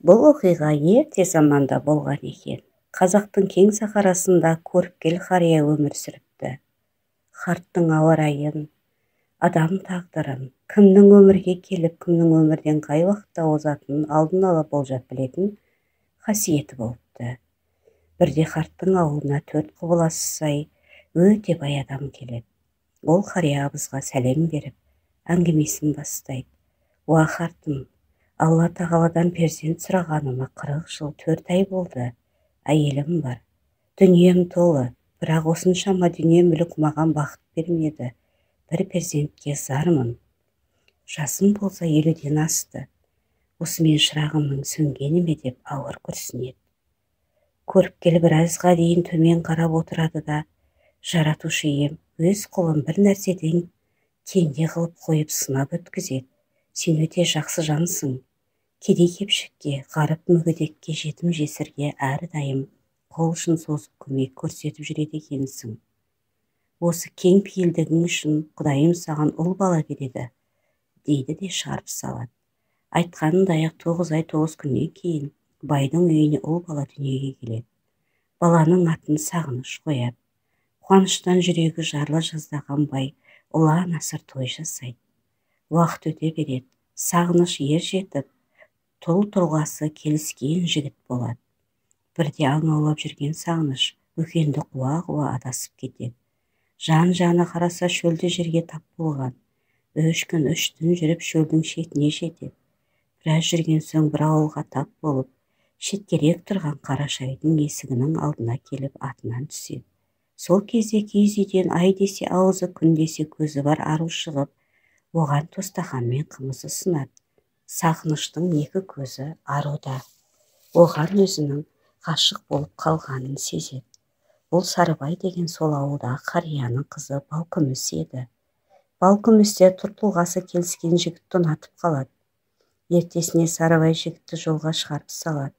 Бұл оқиға ерте заманда болған екен. Қазақтың кең сахарасында көріпкел қария өмір сүріпті. Қарттың ауа райын, адам тағдырын, кімнің өмірге келіп, кімнің өмірден қай уақытта озатынын алдын ала болжап білетін қасиеті болыпты. Бірде қарттың ауылына 4 құбыласы сай өте бай адам келеді. Ол қария абызға сәлем беріп, әңгімесін бастайды. Уа қартым, Алла тағаладан перзент сұрағаныма 40 жыл 4 ай болды. Әйелім бар, дүнием толы, бірақ осыншама дүние мүлік маған бақыт бермеді. Бір перзентке зармын. Жасым болса 50-ден асты. Осымен шырағымның сөнгені ме деп ауыр күрсінеді. Көріпкел біразға дейін төмен қарап отырады да, жаратушы ием өз қолын бір нәрседен кенде қылып қойып сынап өткізеді. Сен өте жақсы жансың. Кедей-кепшікке, ғарып мүгедекке, жетім жесірге әрдайым қол ұшын созып көмек көрсетіп жүреді екенсің. Осы кең пейілдігің үшін Құдайым саған ұл бала береді, дейді де шығарып салады. Айтқанындай 9 ай 9 күннен кейін байдың үйіне ұл бала дүниеге келеді. Баланың атын Сағыныш қояды. Қуаныштан жүрегі жарлы жаздаған бай ұлан асыр той жасайды. Уақыт өте береді. Сағыныш ер жетіп, тұл-тұлғасы келіскен жігіт болады. Бірде аң аулап жүрген Сағыныш үкенді қуа-қуа адасып кетеді. Жан-жаны қараса шөлді жерге тап болған. 3 күн 3 түн жүріп шөлдің шетіне жетеді. Біраз жүрген соң бір ауылға тап болып, шеткерек тұрған Қарашайдың есігінің алдына келіп атынан түседі. Сол кезде киіз үйден ай десе аузы, күн десе көзі бар ару шығып, оған тостақанмен қымыз ұсынады. Сағыныштың 2 көзі аруда. Оған өзінің ғашық болып қалғанын сезеді. Бұл Сарыбай деген сол ауылдағы қарияның қызы Балкүміс еді. Балкүмісте тұр-тұлғасы келіскен жігітті ұнатып қалады. Ертесіне Сарыбай жігітті жолға шығарып салады.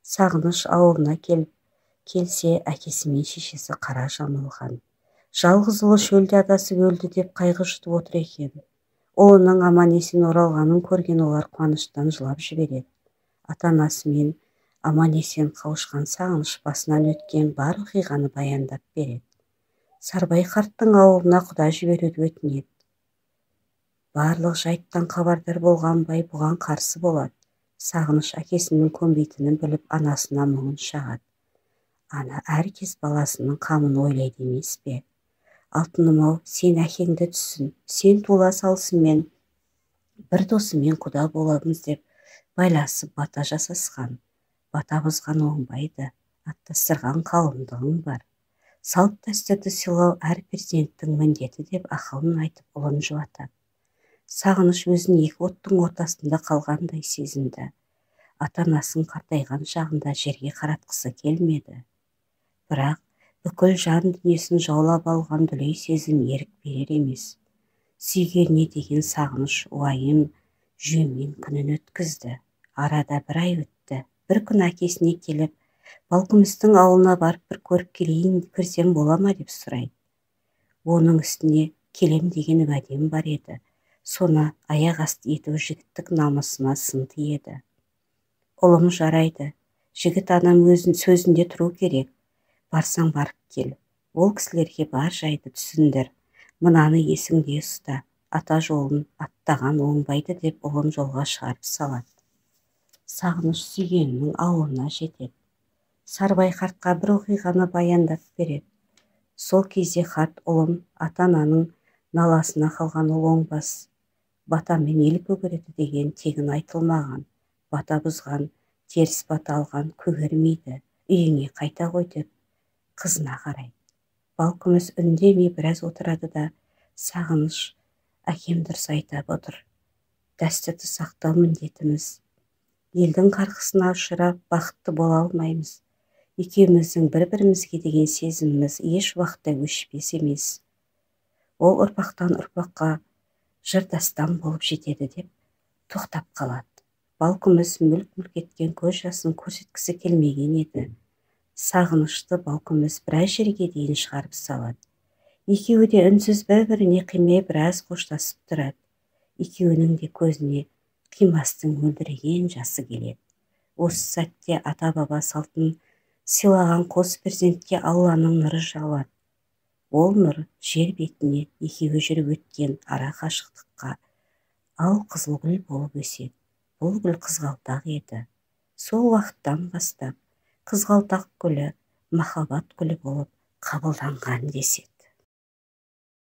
Сағыныш ауылына келсе, әкесі мен шешесі қара жамылған. Жалғыз ұлы шөлде адасып өлді деп қайғы жұтып отыр екен. Ұлының аман-есен оралғанын көрген олар қуаныштан жылап жібереді. Ата-анасымен аман-есен қауышқан Сағыныш басынан өткен бар оқиғаны баяндап береді. Сарыбай қарттың ауылына құда жіберуді өтінеді. Барлық жайттан хабардар болған бай бұған қарсы болады. Сағыныш әкесінің көнбейтінін біліп, анасына мұңын шағады. Ана әркез баласының қамын ойлайды емес пе? Алтыным-ау, сен әкеңді түсін, сен тула салысымен бір досымен құда боламыз деп байласып бата жасасқан. Бата бұзған оңбайды, аттастырған қалыңдығың бар. Салт дәстүрді сыйлау әр перзенттің міндеті деп ақылын айтып ұлын жұбатады. Сағыныш өзін 2 оттың ортасында қалғандай сезінді. Ата-анасын қартайған шағында жерге қаратқысы келмеді. Бірақ бүкіл жан дүниесін жаулап алған дүлей сезім ерік берер емес. Сүйгеніне деген сағыныш уайым, жөмен күнін өткізді. Арада 1 ай өтті. Bir күн әкесіне келіп, Балкүмістің ауылына барып бір көріп келейін, кірсем бола ма деп сұрайды. Оның үстіне келем деген уәдем бар еді. Соны аяқ асты ету жігіттік намысына сын тиеді. Ұлым жарайды. Жігіт анам өзін сөзінде тұру керек. Барсаң барып кел. Ол кісілерге бар жайды түсіндір. Мынаны есіңде ұста. Ата жолын аттаған оңбайды деп ұлын жолға шығарып салады. Сағыныш сүйгенінің ауылына жетеді. Сарыбай қартқа бір оқиғаны баяндап береді. Сол кезде қарт ұлым ата-ананың наласына қалған ұл оңбас. Батамен ел көгереді деген тегін айтылмаған. Бата бұзған, теріс бата алған көгермейді. Үйіңе қайта ғой деп қызына қарайды. Балкүміс үндемей біраз отырады да, Сағыныш, әкем дұрыс айтып отыр. Дәстүрді сақтау міндетіміз. Елдің қарғысына ұшырап бақытты бола алмаймыз. Екеуміздің бір-бірімізге деген сезіміміз еш уақытта өшпес емес. Ол ұрпақтан ұрпаққа жыр-дастан болып жетеді деп тоқтап қалады. Балкүміс мүлк-мүлк еткен көз жасын көрсеткісі келмеген еді. Сағынышты Балкүміс біраз жерге дейін шығарып салады. Екеуі де үнсіз бір-біріне қимай біраз қоштасып тұрады. Екеуінің де көзіне қимастың мөлдіреген жасы келеді. Осы сәтте ата-баба салтын сыйлаған қос перзентке Алланың нұры жауады. Ол нұр жер бетіне екеуі жүріп өткен ара қашықтыққа ал қызыл гүл болып өседі. Бұл гүл қызғалдақ еді. Сол уақыттан бастап қызғалдақ гүлі махаббат гүлі болып қабылданған деседі.